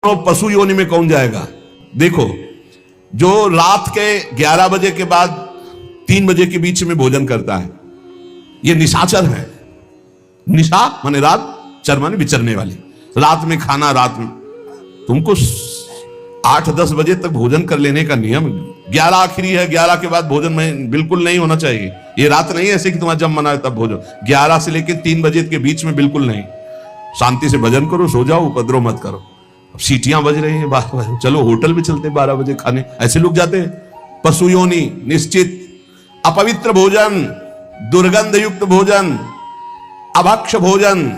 तो पशु योनि में कौन जाएगा? देखो, जो रात के 11 बजे के बाद 3 बजे के बीच में भोजन करता है, ये निशाचर है। निशा माने रात, चर माने विचरने वाली। रात में खाना, रात में तुमको 8-10 बजे तक भोजन कर लेने का नियम। 11 आखिरी है, 11 के बाद भोजन में बिल्कुल नहीं होना चाहिए। ये रात नहीं है ऐसे कि तुम्हारा जब मना है तब भोजन। 11 से लेकर 3 बजे के बीच में बिल्कुल नहीं। शांति से भजन करो, सो जाओ, उपद्रव मत करो। अब सीटियां बज रही हैं 12 बजे, चलो होटल भी चलते 12 बजे खाने, ऐसे लोग जाते हैं। पशु योनि निश्चित। अपवित्र भोजन, दुर्गंध युक्त भोजन, अभक्ष भोजन,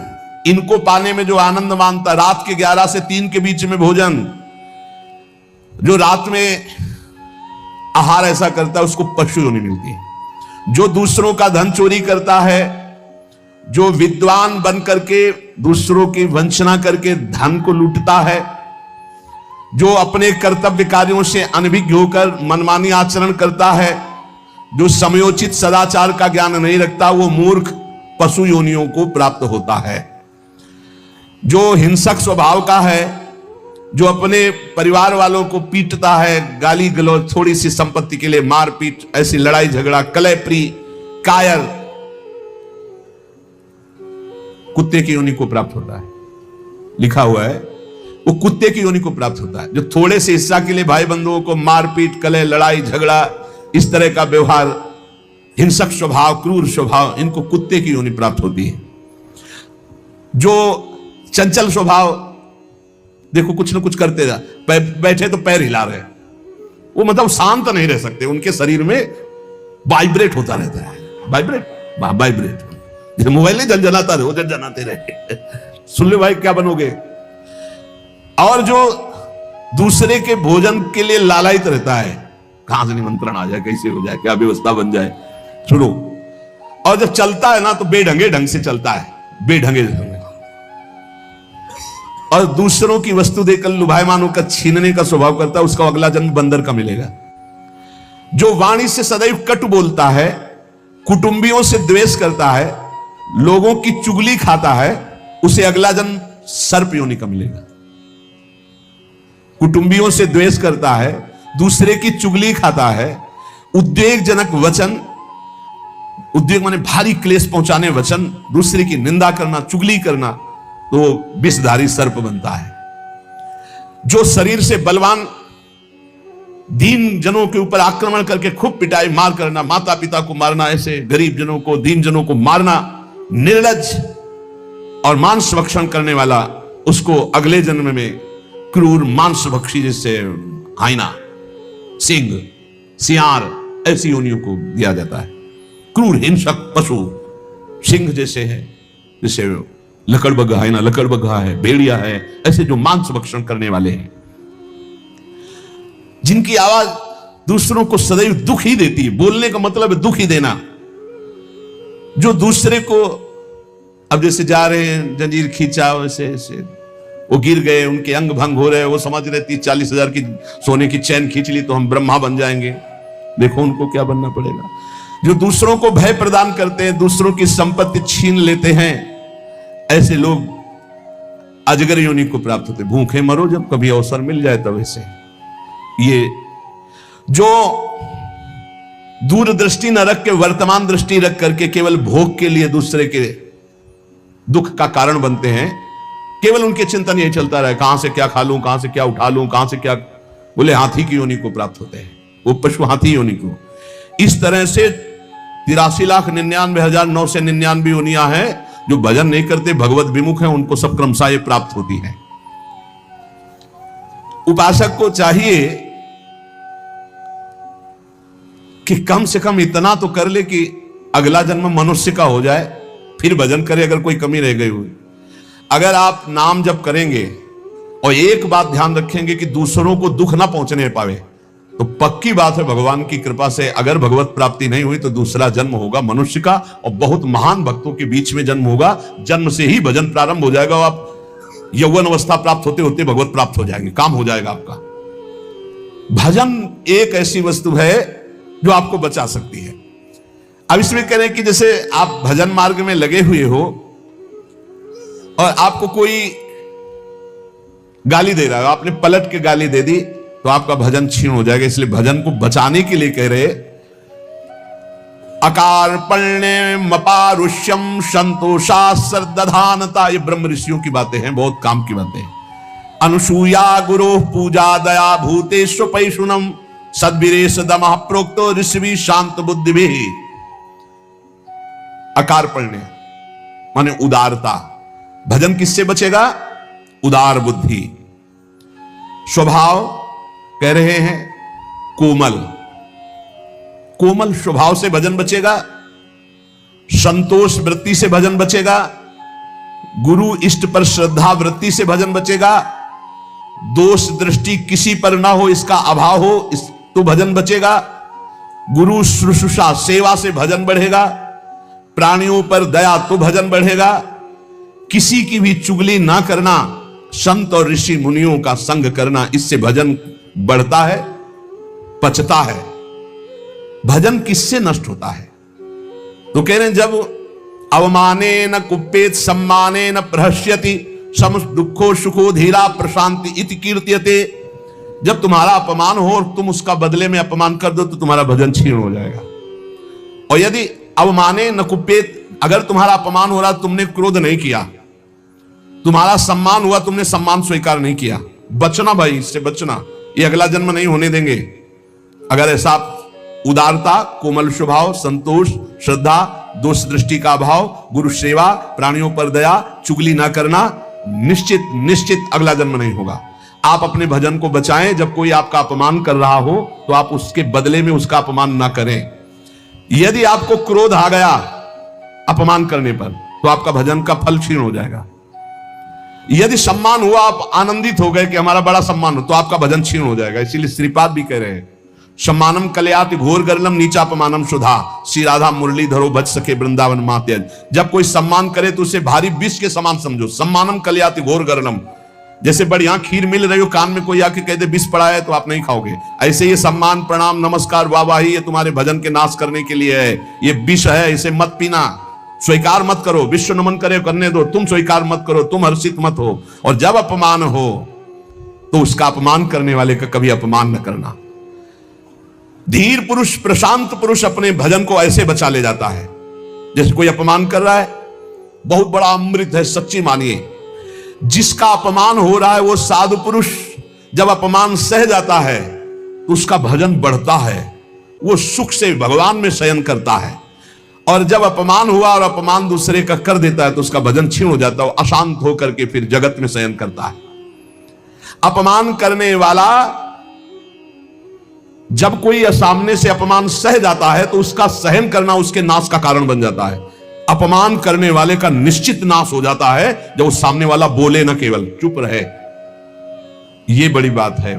इनको पाने में जो आनंद मानता, रात के 11 से 3 के बीच में भोजन, जो रात में आहार ऐसा करता है उसको पशु योनि मिलती है। जो दूसरों का धन चोरी करता है, जो विद्वान बन करके दूसरों की वंचना करके धन को लूटता है, जो अपने कर्तव्य कार्यों से अनभिज्ञ होकर मनमानी आचरण करता है, जो समयोचित सदाचार का ज्ञान नहीं रखता, वो मूर्ख पशु योनियों को प्राप्त होता है। जो हिंसक स्वभाव का है, जो अपने परिवार वालों को पीटता है, गाली गलौज, थोड़ी सी संपत्ति के लिए मारपीट, ऐसी लड़ाई झगड़ा, कलहप्रिय, कायर, कुत्ते की योनि को प्राप्त होता है। लिखा हुआ है वो कुत्ते की योनि को प्राप्त होता है। जो थोड़े से हिस्सा के लिए भाई बंधुओं को मारपीट, कलह, लड़ाई झगड़ा, इस तरह का व्यवहार, हिंसक स्वभाव, क्रूर स्वभाव, इनको कुत्ते की योनि प्राप्त होती है। जो चंचल स्वभाव, देखो कुछ ना कुछ करते जा, बैठे तो पैर हिला रहे, वो मतलब शांत नहीं रह सकते, उनके शरीर में वाइब्रेट होता रहता है। वाइब्रेट जैसे मोबाइल नहीं झनझनाता रहे, वो झनझनाते रहे। सुन ले भाई क्या बनोगे। और जो दूसरे के भोजन के लिए लालायित रहता है, कहां से निमंत्रण आ जाए, कैसे हो जाए, क्या व्यवस्था बन जाए, सुनो। और जब चलता है ना तो बेढंगे ढंग से चलता है, बेढंगे ढंग। और दूसरों की वस्तु देकर लुभायमान होकर छीनने का स्वभाव करता है, उसका अगला जन्म बंदर का मिलेगा। जो वाणी से सदैव कट बोलता है, कुटुंबियों से द्वेष करता है, लोगों की चुगली खाता है, उसे अगला जन्म सर्प योनि का मिलेगा। कुटुंबियों से द्वेष करता है, दूसरे की चुगली खाता है, उद्वेगजनक वचन, उद्वेग माने भारी क्लेश पहुंचाने वचन, दूसरे की निंदा करना, चुगली करना, तो विषधारी सर्प बनता है। जो शरीर से बलवान दीन जनों के ऊपर आक्रमण करके खूब पिटाई मार करना, माता पिता को मारना, ऐसे गरीब जनों को, दीन जनों को मारना, निर्लज और मांस भक्षण करने वाला, उसको अगले जन्म में क्रूर मांस भक्षी, जैसे हाइना, सिंह, सियार, ऐसी योनियों को दिया जाता है। क्रूर हिंसक पशु सिंह जैसे है, जैसे लकड़बग्घा है ना, लकड़बग्घा है, भेड़िया है, ऐसे जो मांस भक्षण करने वाले हैं, जिनकी आवाज दूसरों को सदैव दुख ही देती है। बोलने का मतलब है दुख ही देना। जो दूसरे को, अब जैसे जा रहे हैं, जंजीर खींचा, वैसे ऐसे वो गिर गए, उनके अंग भंग हो रहे, वो समझ रहे 30-40 हजार की सोने की चैन खींच ली तो हम ब्रह्मा बन जाएंगे। देखो उनको क्या बनना पड़ेगा। जो दूसरों को भय प्रदान करते हैं, दूसरों की संपत्ति छीन लेते हैं, ऐसे लोग अजगर योनि को प्राप्त होते। भूखे मरो जब कभी अवसर मिल जाए तब। ऐसे ये जो दूरदृष्टि न रख के वर्तमान दृष्टि रख करके केवल भोग के लिए दूसरे के दुख का कारण बनते हैं, केवल उनके चिंतन यही चलता रहे, कहां से क्या खा लूं, कहां से क्या उठा लूं, कहां से क्या, बोले हाथी की योनि को प्राप्त होते हैं, वो पशु हाथी योनि को। इस तरह से 83,99,999 योनियां हैं। जो भजन नहीं करते, भगवत विमुख हैं, उनको सब क्रमशः ये प्राप्त होती है। उपासक को चाहिए कि कम से कम इतना तो कर ले कि अगला जन्म मनुष्य का हो जाए, फिर भजन करे अगर कोई कमी रह गई हुई। अगर आप नाम जप करेंगे और एक बात ध्यान रखेंगे कि दूसरों को दुख ना पहुंचने पावे, तो पक्की बात है भगवान की कृपा से अगर भगवत प्राप्ति नहीं हुई तो दूसरा जन्म होगा मनुष्य का, और बहुत महान भक्तों के बीच में जन्म होगा। जन्म से ही भजन प्रारंभ हो जाएगा, आप यौवन अवस्था प्राप्त होते होते भगवत प्राप्त हो जाएंगे, काम हो जाएगा आपका। भजन एक ऐसी वस्तु है जो आपको बचा सकती है। अब इसमें कह रहे हैं कि जैसे आप भजन मार्ग में लगे हुए हो और आपको कोई गाली दे रहा है, आपने पलट के गाली दे दी तो आपका भजन क्षीण हो जाएगा। इसलिए भजन को बचाने के लिए कह रहे अकार्पण्यमपारुष्यम संतोषा सर्दधानता। ये ब्रह्म ऋषियों की बातें हैं, बहुत काम की बातें हैं। अनुसूया गुरो पूजा दया भूतेष्व पैशुनम सद्वीरेश दमः प्रोक्तो ऋषि शांत बुद्धि भी। अकार्पण्य माने उदारता। भजन किससे बचेगा? उदार बुद्धि। स्वभाव कह रहे हैं कोमल, कोमल स्वभाव से भजन बचेगा। संतोष वृत्ति से भजन बचेगा। गुरु इष्ट पर श्रद्धा वृत्ति से भजन बचेगा। दोष दृष्टि किसी पर ना हो, इसका अभाव हो तो भजन बचेगा। गुरु शुश्रूषा सेवा से भजन बढ़ेगा। प्राणियों पर दया तो भजन बढ़ेगा। किसी की भी चुगली ना करना, संत और ऋषि मुनियों का संग करना, इससे भजन बढ़ता है, पचता है। भजन किससे नष्ट होता है? तो कह रहे हैं जब अवमाने न कुप्पेत सम्माने न प्रहस्यति सम दुखो सुखो धीरा प्रशांति इति कीर्त्यते। जब तुम्हारा अपमान हो और तुम उसका बदले में अपमान कर दो तो तुम्हारा भजन क्षीण हो जाएगा। और यदि अवमाने न कुप्पेत, अगर तुम्हारा अपमान हो रहा, तुमने क्रोध नहीं किया, तुम्हारा सम्मान हुआ, तुमने सम्मान स्वीकार नहीं किया, बचना भाई, इससे बचना, ये अगला जन्म नहीं होने देंगे। अगर ऐसा उदारता, कोमल स्वभाव, संतोष, श्रद्धा, दोष दृष्टि का अभाव, गुरु सेवा, प्राणियों पर दया, चुगली ना करना, निश्चित निश्चित अगला जन्म नहीं होगा। आप अपने भजन को बचाएं। जब कोई आपका अपमान कर रहा हो तो आप उसके बदले में उसका अपमान ना करें। यदि आपको क्रोध आ गया अपमान करने पर तो आपका भजन का फल क्षीण हो जाएगा। यदि सम्मान हुआ, आप आनंदित हो गए कि हमारा बड़ा सम्मान हो, तो आपका भजन क्षीण हो जाएगा। इसीलिए श्रीपाद भी कह रहे हैं सम्मानम कलयाति घोर गरलम नीचापमानम सुधा श्री राधा मुरली धरो बच सके वृंदावन मात्यज। जब कोई सम्मान करे तो उसे भारी विष के समान समझो। सम्मानम कलयाति घोर गरलम, जैसे बढ़िया खीर मिल रही हो, कान में कोई आके कह दे विष पड़ा है तो आप नहीं खाओगे। ऐसे ये सम्मान प्रणाम नमस्कार वाहवाही ये तुम्हारे भजन के नाश करने के लिए है, ये विष है, इसे मत पीना, स्वीकार मत करो। विश्व नमन करे करने दो, तुम स्वीकार मत करो, तुम हर्षित मत हो। और जब अपमान हो तो उसका अपमान करने वाले का कभी अपमान न करना। धीर पुरुष, प्रशांत पुरुष अपने भजन को ऐसे बचा ले जाता है। जैसे कोई अपमान कर रहा है, बहुत बड़ा अमृत है, सच्ची मानिए। जिसका अपमान हो रहा है वो साधु पुरुष जब अपमान सह जाता है तो उसका भजन बढ़ता है, वो सुख से भगवान में शयन करता है। और जब अपमान हुआ और अपमान दूसरे का कर देता है तो उसका भजन क्षीण हो जाता है, अशांत होकर के फिर जगत में शयन करता है। अपमान करने वाला जब कोई सामने से अपमान सह जाता है तो उसका सहन करना उसके नाश का कारण बन जाता है। अपमान करने वाले का निश्चित नाश हो जाता है जब उस सामने वाला बोले ना, केवल चुप रहे। यह बड़ी बात है,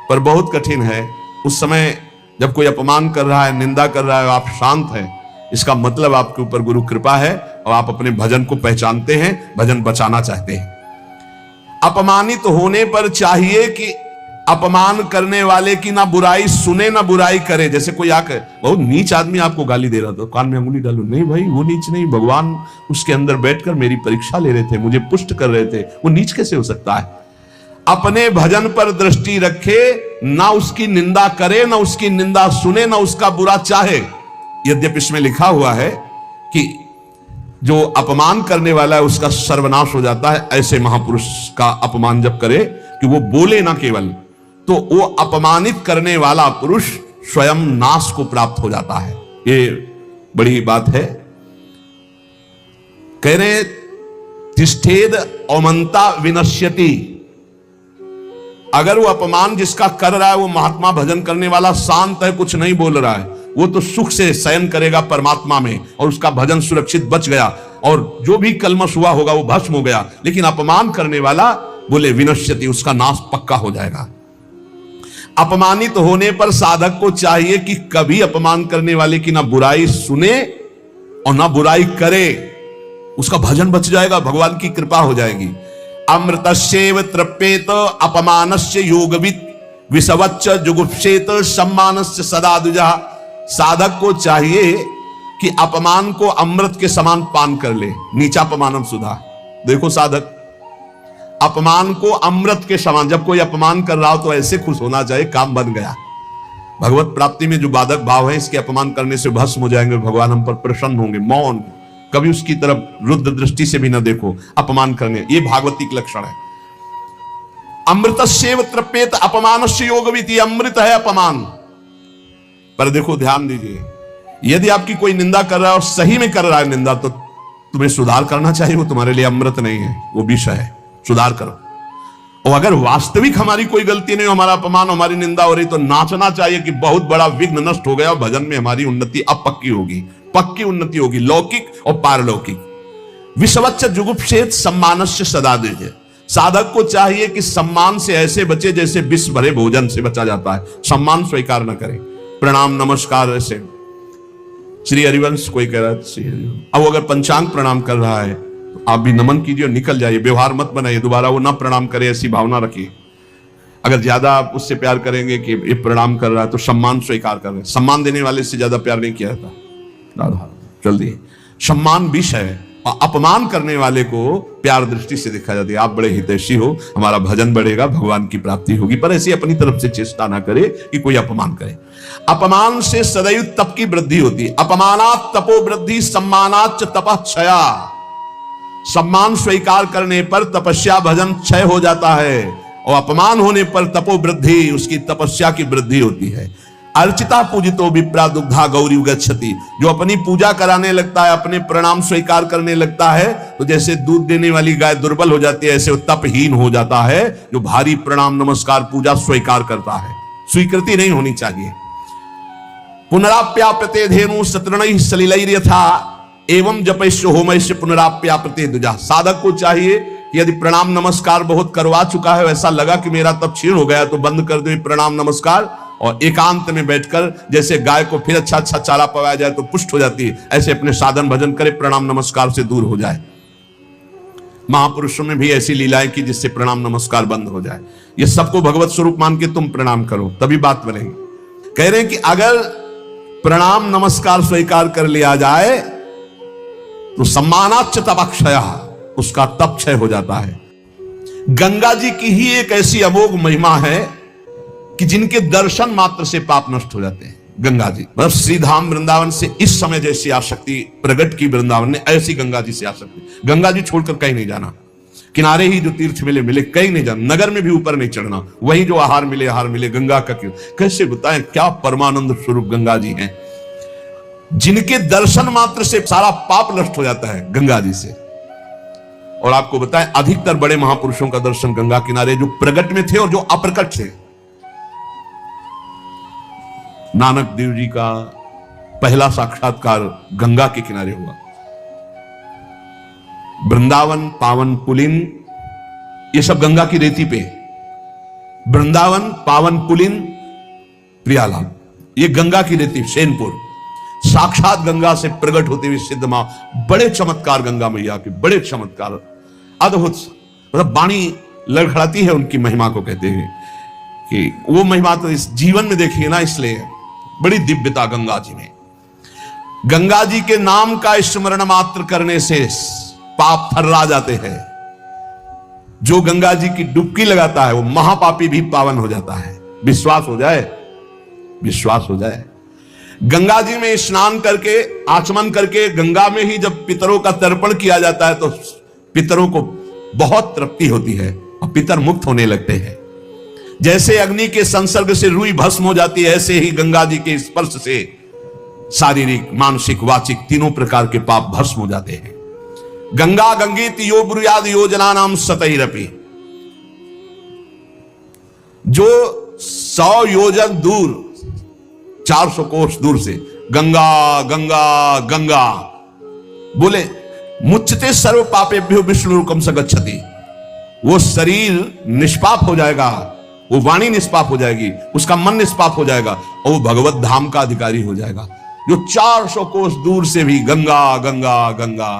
पर बहुत कठिन है। उस समय जब कोई अपमान कर रहा है, निंदा कर रहा है, आप शांत हैं, इसका मतलब आपके ऊपर गुरु कृपा है और आप अपने भजन को पहचानते हैं, भजन बचाना चाहते हैं। अपमानित होने पर चाहिए कि अपमान करने वाले की ना बुराई सुने ना बुराई करे। जैसे कोई आकर बहुत नीच आदमी आपको गाली दे रहा था, कान में अंगुली डालो, नहीं भाई वो नीच नहीं, भगवान उसके अंदर बैठकर मेरी परीक्षा ले रहे थे, मुझे पुष्ट कर रहे थे, वो नीच कैसे हो सकता है? अपने भजन पर दृष्टि रखे, ना उसकी निंदा करे, ना उसकी निंदा सुने, ना उसका बुरा चाहे। यद्यपि इसमें लिखा हुआ है कि जो अपमान करने वाला है उसका सर्वनाश हो जाता है। ऐसे महापुरुष का अपमान जब करे कि वो बोले ना केवल, तो वो अपमानित करने वाला पुरुष स्वयं नाश को प्राप्त हो जाता है। ये बड़ी बात है। कह रहे तिष्ठेद औमंता विनश्यति। अगर वो अपमान जिसका कर रहा है वो महात्मा भजन करने वाला शांत है, कुछ नहीं बोल रहा है, वो तो सुख से शयन करेगा परमात्मा में और उसका भजन सुरक्षित बच गया और जो भी कलमश हुआ होगा वो भस्म हो गया। लेकिन अपमान करने वाला बोले विनश्यति, उसका नाश पक्का हो जाएगा। अपमानित होने पर साधक को चाहिए कि कभी अपमान करने वाले की ना बुराई सुने और ना बुराई करे, उसका भजन बच जाएगा, भगवान की कृपा हो जाएगी। अमृतस्यैव तृप्येत अपमानस्य योगवित् विषवच्च जुगुप्सेत सम्मानस्य सदा द्विजः। साधक को चाहिए कि अपमान को अमृत के समान पान कर ले, नीचापमानम सुधा। देखो साधक, अपमान को अमृत के समान, जब कोई अपमान कर रहा हो तो ऐसे खुश होना चाहिए काम बन गया। भगवत प्राप्ति में जो बाधक भाव है, इसके अपमान करने से भस्म हो जाएंगे, भगवान हम पर प्रसन्न होंगे। मौन, कभी उसकी तरफ रुद्र दृष्टि से भी न देखो, अपमान करने, ये भागवतिक लक्षण है। अमृतस्येव तृप्येत अपमानस्य योगविति, अमृत है अपमान। पर देखो ध्यान दीजिए, यदि आपकी कोई निंदा कर रहा है और सही में कर रहा है निंदा, तो तुम्हें सुधार करना चाहिए। वो तुम्हारे लिए अमृत नहीं है, वो विष है, सुधार करो। और अगर वास्तविक हमारी कोई गलती नहीं हो, हमारा अपमान, हमारी निंदा हो रही, तो नाचना चाहिए कि बहुत बड़ा विघ्न नष्ट हो गया और भजन में हमारी उन्नति अब पक्की होगी, पक्की उन्नति होगी, लौकिक और पारलौकिक। विषवच्च जुगुप्सेत सम्मानस्य सदा दीजिए। साधक को चाहिए कि सम्मान से ऐसे बचे जैसे विष भरे भोजन से बचा जाता है। सम्मान स्वीकार न करें, प्रणाम नमस्कार ऐसे। श्री हरिवंश कोई कह रहा है, अब अगर पंचांग प्रणाम कर रहा है तो आप भी नमन कीजिए और निकल जाइए, व्यवहार मत बनाइए, दोबारा वो ना प्रणाम करे ऐसी भावना रखिए। अगर ज्यादा आप उससे प्यार करेंगे कि ये प्रणाम कर रहा है, तो सम्मान स्वीकार कर रहे हैं। सम्मान देने वाले से ज्यादा प्यार नहीं किया जाता। जल्दी, सम्मान विष है और अपमान करने वाले को प्यार दृष्टि से देखा जाता है। आप बड़े हितैषी हो, हमारा भजन बढ़ेगा, भगवान की प्राप्ति होगी। पर ऐसी अपनी तरफ से चेष्टा ना करे कि कोई अपमान करे। अपमान से सदैव तप की वृद्धि होती है। अपमानात तपो वृद्धि, सम्मानात तपः क्षया। सम्मान स्वीकार करने पर तपस्या भजन क्षय हो जाता है, और अपमान होने पर तपो वृद्धि, उसकी तपस्या की वृद्धि होती है। अर्चिता पूजितो विप्रा दुग्धा गौरी गच्छति। जो अपनी पूजा कराने लगता है, अपने प्रणाम स्वीकार करने लगता है, तो जैसे दूध देने वाली गाय दुर्बल हो जाती है, ऐसे वो तपहीन हो जाता है जो भारी प्रणाम नमस्कार पूजा स्वीकार करता है। स्वीकृति नहीं होनी चाहिए। पुनराप्याप्यते धेनु सतृणैः सलिलैर्यथा एवं जपैश्च होमैश्च पुनराप्याप्यते द्विजा। साधक को चाहिए कि यदि प्रणाम नमस्कार बहुत करवा चुका है, वैसा लगा कि मेरा तप क्षीण हो गया, तो बंद कर दे प्रणाम नमस्कार और एकांत में बैठकर, जैसे गाय को फिर अच्छा अच्छा चारा पवाया जाए तो पुष्ट हो जाती है, ऐसे अपने साधन भजन करे, प्रणाम नमस्कार से दूर हो जाए। महापुरुषों में भी ऐसी लीलाएं की जिससे प्रणाम नमस्कार बंद हो जाए। ये सबको भगवत स्वरूप मान के तुम प्रणाम करो, तभी बात बनेगी। कह रहे हैं कि अगर प्रणाम नमस्कार स्वीकार कर लिया जाए तो सम्मानाच्च तपक्षय, उसका तप क्षय हो जाता है। गंगा जी की ही एक ऐसी अमोघ महिमा है कि जिनके दर्शन मात्र से पाप नष्ट हो जाते हैं। गंगा जी मतलब श्रीधाम वृंदावन से इस समय जैसी आसक्ति प्रकट की वृंदावन ने, ऐसी गंगा जी से आसक्ति। गंगा जी छोड़कर कहीं नहीं जाना, किनारे ही जो तीर्थ मिले मिले, कहीं नहीं जाना, नगर में भी ऊपर नहीं चढ़ना, वहीं जो आहार मिले गंगा का। कैसे बताएं क्या परमानंद स्वरूप गंगा जी हैं, जिनके दर्शन मात्र से सारा पाप नष्ट हो जाता है गंगा जी से। और आपको बताएं अधिकतर बड़े महापुरुषों का दर्शन गंगा किनारे, जो प्रकट में थे और जो अप्रकट थे। नानक देव जी का पहला साक्षात्कार गंगा के किनारे हुआ। वृंदावन पावन पुलिन, ये सब गंगा की रेती पे। वृंदावन पावन पुलिन प्रियालाल, ये गंगा की रेती, सेनपुर। साक्षात गंगा से प्रकट होते हुए सिद्ध मां, बड़े चमत्कार गंगा मैया के, बड़े चमत्कार, अद्भुत। मतलब वाणी लड़खड़ाती है उनकी महिमा को। कहते हैं कि वो महिमा तो इस जीवन में देखिए ना, इसलिए बड़ी दिव्यता गंगा जी में। गंगा जी के नाम का स्मरण मात्र करने से पाप थर्रा जाते हैं। जो गंगा जी की डुबकी लगाता है वो महापापी भी पावन हो जाता है। विश्वास हो जाए, विश्वास हो जाए। गंगा जी में स्नान करके, आचमन करके, गंगा में ही जब पितरों का तर्पण किया जाता है तो पितरों को बहुत तृप्ति होती है और पितर मुक्त होने लगते हैं। जैसे अग्नि के संसर्ग से रुई भस्म हो जाती है, ऐसे ही गंगा जी के स्पर्श से शारीरिक, मानसिक, वाचिक तीनों प्रकार के पाप भस्म हो जाते हैं। गंगा गंगीत यो ब्रुयाद योजना नाम सतैरपि। जो 100 योजन दूर, 400 कोस दूर से गंगा गंगा गंगा बोले, मुच्यते सर्व पापेभ्यो विष्णुरुकम स गच्छति। वो शरीर निष्पाप हो जाएगा, वो वाणी निष्पाप हो जाएगी, उसका मन निष्पाप हो जाएगा और वो भगवत धाम का अधिकारी हो जाएगा। जो 400 कोस दूर से भी गंगा गंगा गंगा